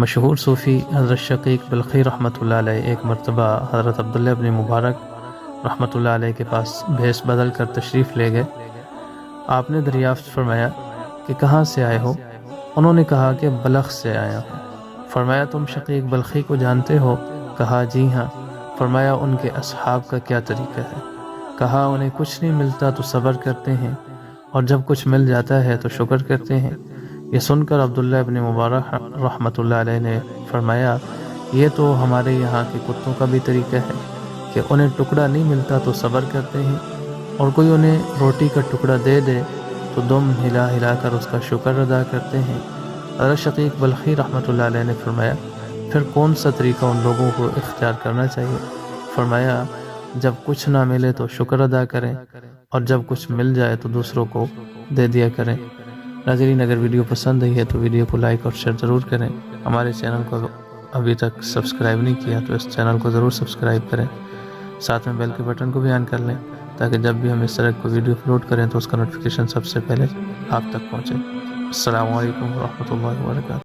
مشہور صوفی حضرت شقیق بلخی رحمۃ اللہ علیہ ایک مرتبہ حضرت عبداللہ ابن مبارک رحمۃ اللہ علیہ کے پاس بھیس بدل کر تشریف لے گئے۔ آپ نے دریافت فرمایا کہ کہاں سے آئے ہو؟ انہوں نے کہا کہ بلخ سے آیا ہوں۔ فرمایا تم شقیق بلخی کو جانتے ہو؟ کہا جی ہاں۔ فرمایا ان کے اصحاب کا کیا طریقہ ہے؟ کہا انہیں کچھ نہیں ملتا تو صبر کرتے ہیں، اور جب کچھ مل جاتا ہے تو شکر کرتے ہیں۔ یہ سن کر عبداللہ ابن مبارک رحمۃ اللہ علیہ نے فرمایا یہ تو ہمارے یہاں کے کتوں کا بھی طریقہ ہے کہ انہیں ٹکڑا نہیں ملتا تو صبر کرتے ہیں، اور کوئی انہیں روٹی کا ٹکڑا دے دے تو دم ہلا ہلا کر اس کا شکر ادا کرتے ہیں۔ حضرت شقیق بلخی رحمۃ اللہ علیہ نے فرمایا پھر کون سا طریقہ ان لوگوں کو اختیار کرنا چاہیے؟ فرمایا جب کچھ نہ ملے تو شکر ادا کریں، اور جب کچھ مل جائے تو دوسروں کو دے دیا کریں۔ ناظرین، اگر ویڈیو پسند آئی ہے تو ویڈیو کو لائک اور شیئر ضرور کریں۔ ہمارے چینل کو ابھی تک سبسکرائب نہیں کیا تو اس چینل کو ضرور سبسکرائب کریں، ساتھ میں بیل کے بٹن کو بھی آن کر لیں تاکہ جب بھی ہم اس طرح کو ویڈیو اپلوڈ کریں تو اس کا نوٹیفیکیشن سب سے پہلے آپ تک پہنچے۔ السلام علیکم ورحمۃ اللہ وبرکاتہ۔